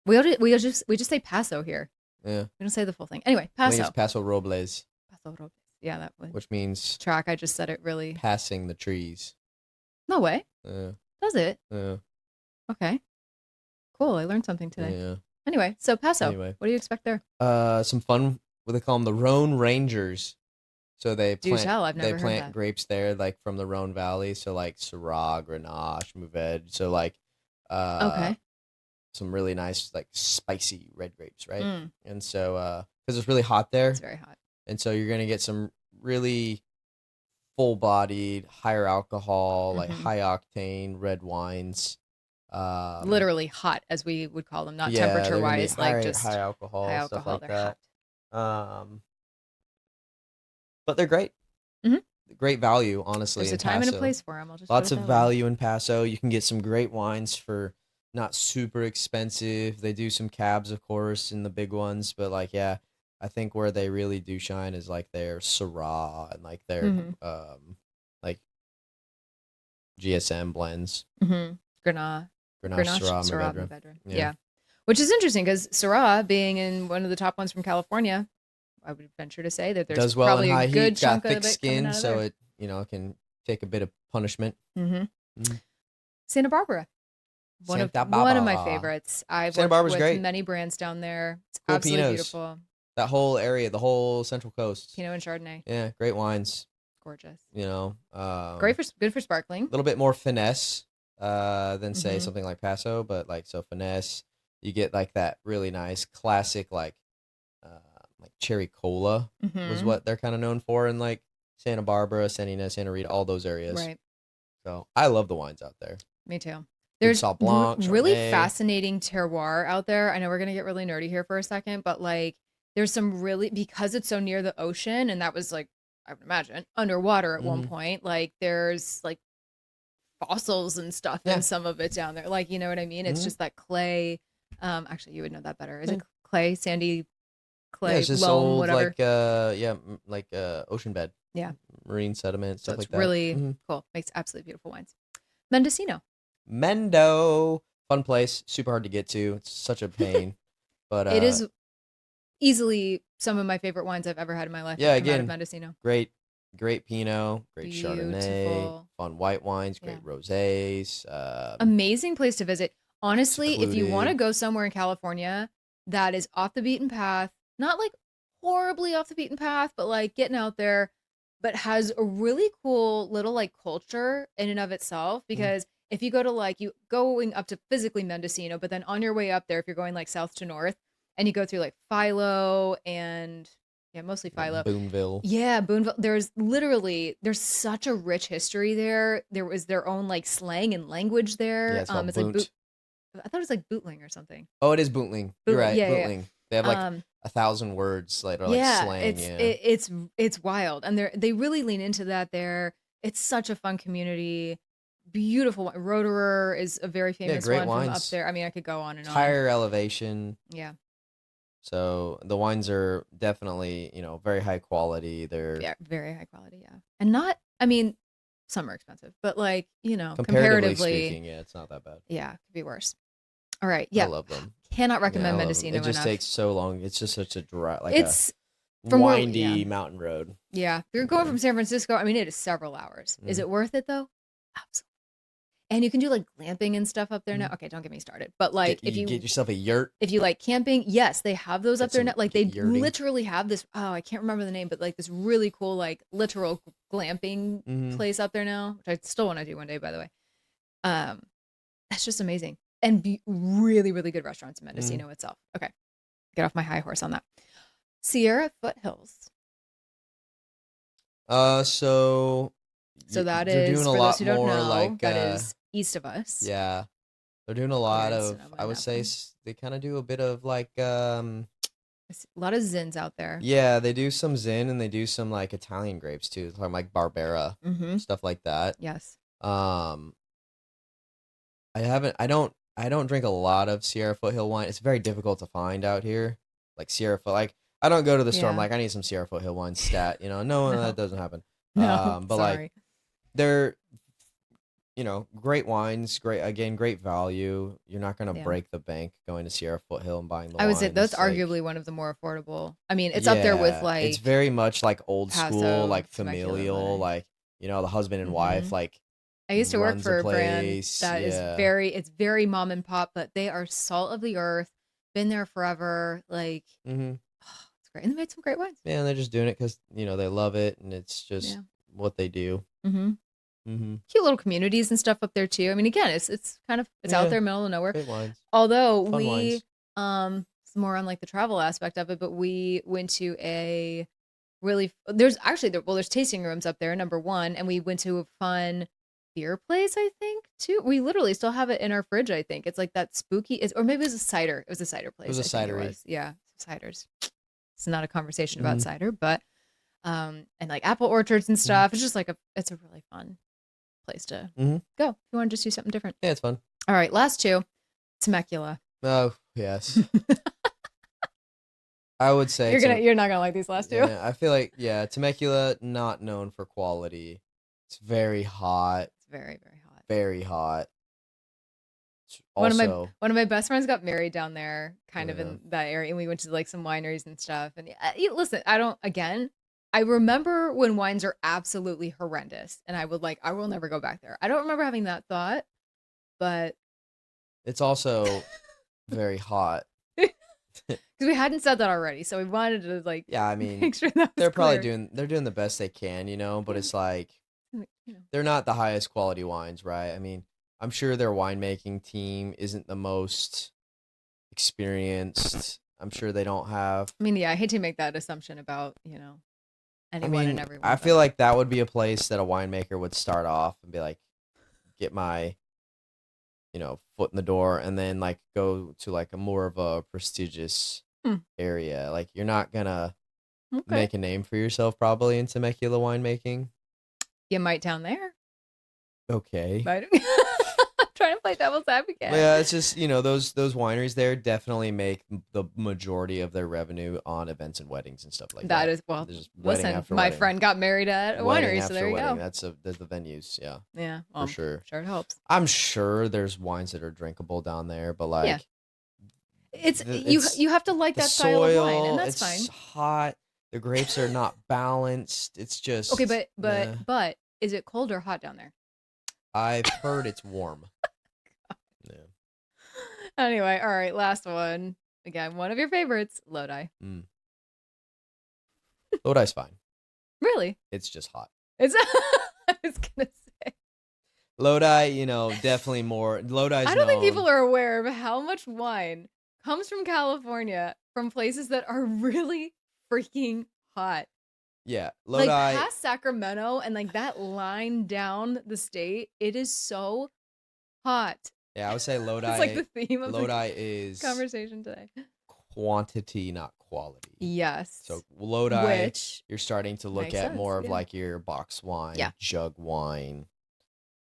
We just say Paso here. Yeah. We don't say the full thing. Anyway, Paso. I think it's Paso Robles. Paso Robles. Yeah, that one. Which means track. I just said it really. Passing the trees. No way. Yeah. Does it? Yeah. Okay. Cool. I learned something today. Yeah. Anyway, so Paso. What do you expect there? Some fun. What they call them, the Rhone Rangers. So they plant grapes there, like from the Rhone Valley. So like Syrah, Grenache, Mourvedre. So like, some really nice like spicy red grapes, right? And so because it's really hot there. It's very hot. And so you're gonna get some really full-bodied, higher alcohol, like high octane red wines. Literally hot, as we would call them, not temperature-wise, like just high alcohol, stuff like that. Hot. But they're great. Great value, honestly. There's a time and a place for them. Lots of value in Paso. You can get some great wines for not super expensive. They do some cabs, of course, in the big ones, but like, yeah, I think where they really do shine is like their Syrah and like their like GSM blends. Grenache, Syrah, Mourvedre. Yeah. Which is interesting because Syrah, being in one of the top ones from California, I would venture to say that there's does well probably in high a good heat, chunk got thick of it skin, coming out of so there. it can take a bit of punishment. Santa Barbara. One of my favorites. I've Santa worked Barbara's with great. many brands down there. It's Cool absolutely Pinots. beautiful. That whole area, the whole Central Coast. Pinot and Chardonnay. Yeah, great wines. Gorgeous. You know, good for sparkling. A little bit more finesse than say Mm-hmm. something like Paso, but like so finesse. You get like that really nice classic like cherry cola was Mm-hmm. what they're kind of known for in like Santa Barbara, Santa Ynez, Santa Rita, all those areas. Right. So I love the wines out there. Me too. Good There's Sauv Blanc, really Chardonnay. fascinating terroir out there. I know we're gonna get really nerdy here for a second, but like there's some really, because it's so near the ocean, and that was like, I would imagine, underwater at one point. Like there's like fossils and stuff in some of it down there. Like, you know what I mean? It's just that clay. Actually, you would know that better. Is it clay, sandy clay, it's just loam, old whatever? like ocean bed. Yeah. Marine sediment, So stuff it's like that. really cool. Makes absolutely beautiful wines. Mendocino. Fun place, super hard to get to. It's such a pain. But it is easily some of my favorite wines I've ever had in my life. Yeah, have come out again, of Mendocino. great Pinot, great Beautiful. Chardonnay, fun white wines, great rosés. Amazing place to visit. Honestly, if you want to secluded. go somewhere in California that is off the beaten path, not like horribly off the beaten path, but like getting out there, but has a really cool little like culture in and of itself. Because if you go to like, you going up to physically Mendocino, but then on your way up there, if you're going like south to north, and you go through like Philo and mostly Philo. Boonville. Yeah, Boonville. There's such a rich history there. There was their own like slang and language there. Yeah, it's called It's like I thought it was like bootling or something. Oh, it is bootling. You're right, Yeah, bootling. yeah. They have like 1,000 words like slang. It's wild, and they really lean into that there. It's such a fun community. Beautiful. Roederer is a very famous one from up there. I mean, I could go on and on. Higher elevation. Yeah. So the wines are definitely, very high quality. They're very high quality, yeah. And not, I mean, some are expensive, but like, comparatively speaking, yeah, it's not that bad. Yeah, could be worse. All right, yeah. I love them. Cannot recommend Mendocino enough. It just takes so long. It's just such a dry, it's a windy mountain road. Yeah, if you're going from San Francisco, I mean, it is several hours. Is it worth it though? Absolutely. And you can do like glamping and stuff up there now. Okay, don't get me started. But like, if you get yourself a yurt, if you like camping, yes, they have those up there now. Like they literally have this. Oh, I can't remember the name, but like this really cool, like literal glamping place up there now, which I still want to do one day, by the way. That's just amazing, and really, really good restaurants in Mendocino itself. Okay, get off my high horse on that. Sierra Foothills. So that is, doing a for lot those who don't know, like that is east of us. Yeah, they're doing a lot of. I would say they kind of do a bit of like a lot of Zins out there. Yeah, they do some Zin and they do some like Italian grapes too, like Barbera, stuff like that. Yes. I don't drink a lot of Sierra Foothill wine. It's very difficult to find out here. Like I don't go to the store. I'm like, I need some Sierra Foothill wine stat. No, that doesn't happen. No, but sorry. Like they're great wines, great value. You're not gonna break the bank going to Sierra Foothill and buying the wine. I would say that's arguably one of the more affordable. I mean, it's up there with like, it's very much like old Paso, school, like familial, like the husband and wife. Like I used to work for a brand that is it's very mom and pop, but they are salt of the earth, been there forever. Like it's great, and they made some great wines. Yeah, and they're just doing it because they love it, and it's just what they do. Cute little communities and stuff up there too. I mean, again, it's kind of out there, middle of nowhere. Great wines. Although wines. It's more on like the travel aspect of it, but we went to a there's tasting rooms up there, number one, and we went to a fun beer place, I think, too. We literally still have it in our fridge, I think. It's like that spooky, or maybe it was a cider. It was a cider place. It was a cidery. Yeah, ciders. It's not a conversation about cider, but and like apple orchards and stuff. It's just like it's a really fun place to go if you want to just do something different. Yeah, it's fun. All right, last two. Temecula. Oh, yes. I would say you're not gonna like these last two. Yeah, I feel like Temecula, not known for quality. It's very hot. It's very, very hot. Very hot. Also, one of my best friends got married down there, kind of in that area, and we went to like some wineries and stuff. And listen, I remember when wines are absolutely horrendous, and I will never go back there. I don't remember having that thought, but it's also very hot. Because we hadn't said that already, so we wanted to like. Yeah, I mean, make sure that they're probably clear. doing the best they can, but it's like they're not the highest quality wines, right? I mean, I'm sure their winemaking team isn't the most experienced. I'm sure they don't have. I mean, yeah, I hate to make that assumption about anyone and everyone. I feel like that would be a place that a winemaker would start off and be like, get my foot in the door, and then like go to like a more of a prestigious area. Like you're not gonna make a name for yourself probably in Temecula winemaking. You might down there. Okay. I'm trying to play devil's advocate. Yeah, it's just those wineries there definitely make the majority of their revenue on events and weddings and stuff like that. That is listen, my friend got married at a winery, so there you go. That's the venues, yeah. Yeah, for sure. Sure, it helps. I'm sure there's wines that are drinkable down there, but like, it's you have to like that style of wine, and that's fine. It's hot. The grapes are not balanced. It's just okay, but is it cold or hot down there? I've heard it's warm. Yeah. Anyway, all right, last one. Again, one of your favorites, Lodi. Lodi's fine. Really? It's just hot. It's I was gonna say. Lodi, definitely more. Lodi's I don't think people are aware of how much wine comes from California from places that are really freaking hot. Yeah, Lodi. Like past Sacramento and like that line down the state, it is so hot. Yeah, I would say Lodi. It's like the theme of Lodi is conversation today. Quantity, not quality. Yes. So Lodi, which you're starting to look at more of like your box wine, jug wine.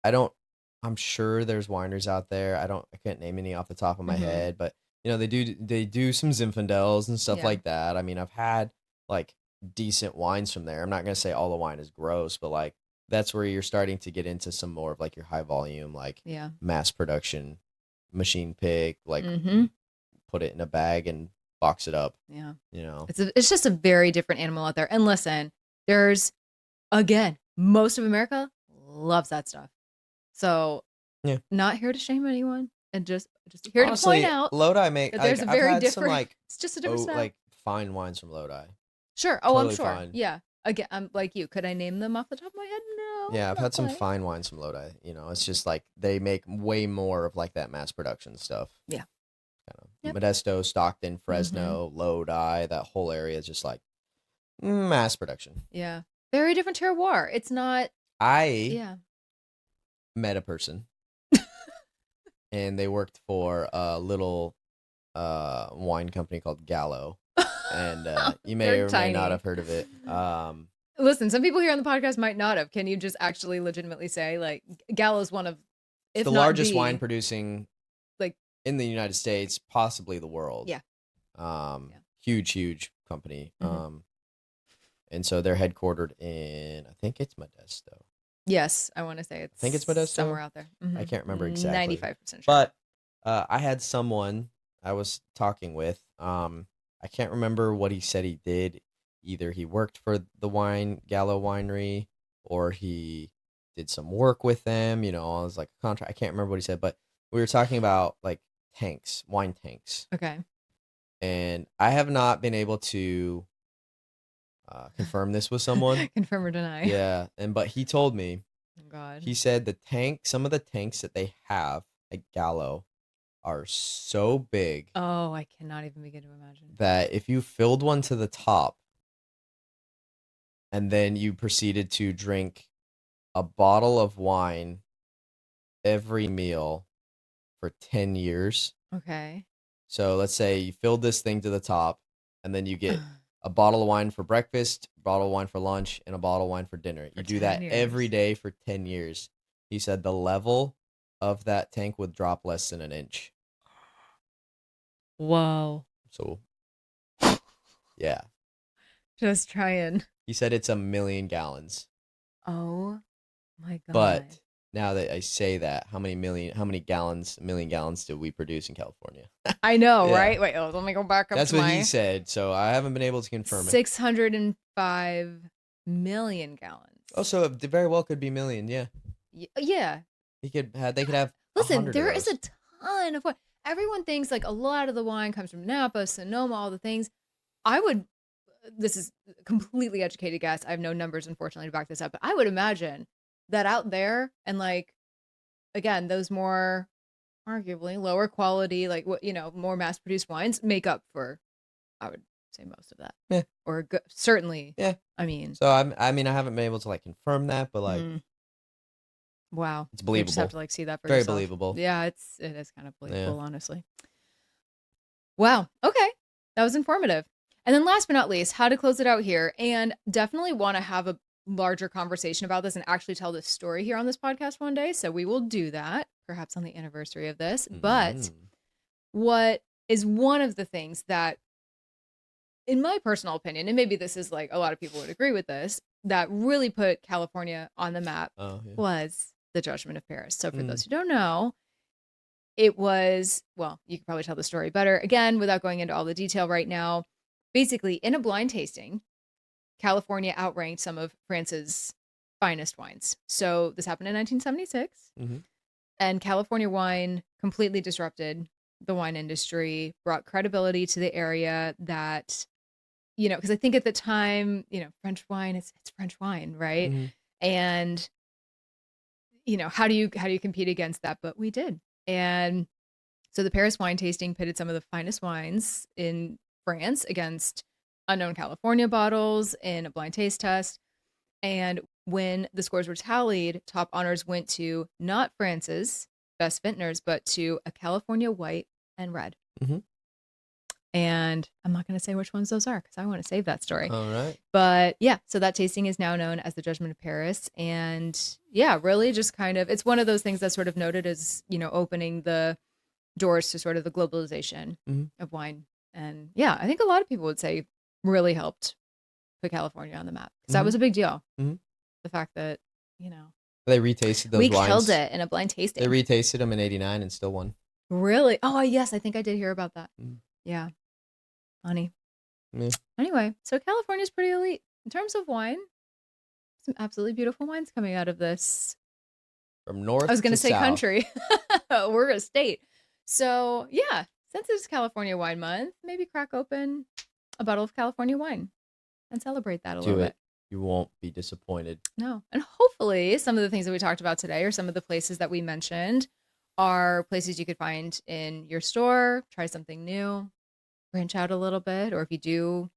I'm sure there's wineries out there. I can't name any off the top of my head, but they do some Zinfandels and stuff like that. I mean, I've had like decent wines from there. I'm not gonna say all the wine is gross, but like that's where you're starting to get into some more of like your high volume, like mass production, machine pick, like put it in a bag and box it up. Yeah, it's just a very different animal out there. And listen, there's again, most of America loves that stuff. So not here to shame anyone, and just here to point out Lodi there's a very different. Some, like, it's just a different style. Like fine wines from Lodi. Sure. Oh, totally I'm sure. Fine. Yeah. Again, I'm like you. Could I name them off the top of my head? No. Yeah, I've had some fine wines from Lodi. It's just like they make way more of like that mass production stuff. Yeah. Kind of Modesto, Stockton, Fresno, Lodi. That whole area is just like mass production. Yeah. Very different terroir. It's not. I met a person, and they worked for a little wine company called Gallo. And you may or may not have heard of it. Listen, some people here on the podcast might not have. Can you just actually legitimately say, like, Gallo's one of, if the not largest wine producing, like, in the United States, possibly the world. Yeah. Huge company. And so they're headquartered in, I think it's Modesto. Yes, I want to say it's. I think it's Modesto. Somewhere out there. I can't remember exactly. 95% sure. But I had someone I was talking with. I can't remember what he said he did. Either he worked for the Gallo winery, or he did some work with them. I was like a contract. I can't remember what he said, but we were talking about like wine tanks. Okay. And I have not been able to confirm this with someone. Confirm or deny. Yeah, but he told me. Oh God. He said some of the tanks that they have at Gallo are so big. Oh, I cannot even begin to imagine. That if you filled one to the top and then you proceeded to drink a bottle of wine every meal for 10 years. Okay. So let's say you filled this thing to the top, and then you get a bottle of wine for breakfast, a bottle of wine for lunch, and a bottle of wine for dinner. You do that every day for 10 years. He said the level of that tank would drop less than an inch. Whoa. So, yeah. Just trying. He said it's 1 million gallons. Oh my God. But now that I say that, how many million gallons do we produce in California? I know, right? Wait, let me go back up. That's what he said. So I haven't been able to confirm it. 605 million gallons. Oh, so it very well could be million, yeah. Yeah. They could have. Listen, there is a ton of wine. everyone thinks like a lot of the wine comes from Napa, Sonoma, all the things. This is completely educated guess. I have no numbers, unfortunately, to back this up, but I would imagine that out there and like, again, those more arguably lower quality, like what, more mass produced wines make up for, I would say, most of that. Yeah. Or certainly. Yeah. I mean. So I mean, I haven't been able to like confirm that, but like. Wow. It's believable. You just have to like see that for Very yourself. believable. Yeah, it is kind of believable, honestly. Wow. Okay. That was informative. And then last but not least, how to close it out here. And definitely want to have a larger conversation about this and actually tell this story here on this podcast one day. So we will do that, perhaps on the anniversary of this. But what is one of the things that, in my personal opinion, and maybe this is like a lot of people would agree with this, that really put California on the map was the Judgment of Paris. So for those who don't know, it was, well, you could probably tell the story better. Again, without going into all the detail right now, basically in a blind tasting, California outranked some of France's finest wines. So this happened in 1976. And California wine completely disrupted the wine industry, brought credibility to the area that, because I think at the time, French wine, it's French wine, right? And, how do you compete against that? But we did. And so the Paris wine tasting pitted some of the finest wines in France against unknown California bottles in a blind taste test. And when the scores were tallied, top honors went to not France's best vintners, but to a California white and red. And I'm not going to say which ones those are because I want to save that story. All right. But yeah, so that tasting is now known as the Judgment of Paris. And yeah, really just kind of, it's one of those things that's sort of noted as, opening the doors to sort of the globalization of wine. And yeah, I think a lot of people would say really helped put California on the map because that was a big deal. The fact that, they retasted those we wines. killed it in a blind tasting. They retasted them in '89 and still won. Really? Oh, yes. I think I did hear about that. Yeah. Funny. Anyway, so California's pretty elite in terms of wine. Some absolutely beautiful wines coming out of this. From north, I was going to say south. Country. We're a state. So yeah, since it's California Wine Month, maybe crack open a bottle of California wine and celebrate that a little bit. You won't be disappointed. No. And hopefully some of the things that we talked about today or some of the places that we mentioned are places you could find in your store, try something new, branch out a little bit. Or if you do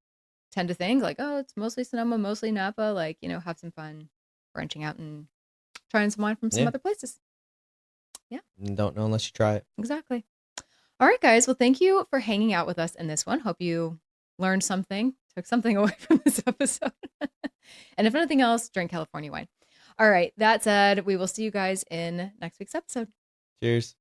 tend to think like, oh, it's mostly Sonoma, mostly Napa, like, have some fun branching out and trying some wine from some other places. Yeah. You don't know unless you try it. Exactly. All right, guys. Well, thank you for hanging out with us in this one. Hope you learned something, took something away from this episode. And if nothing else, drink California wine. All right. That said, we will see you guys in next week's episode. Cheers.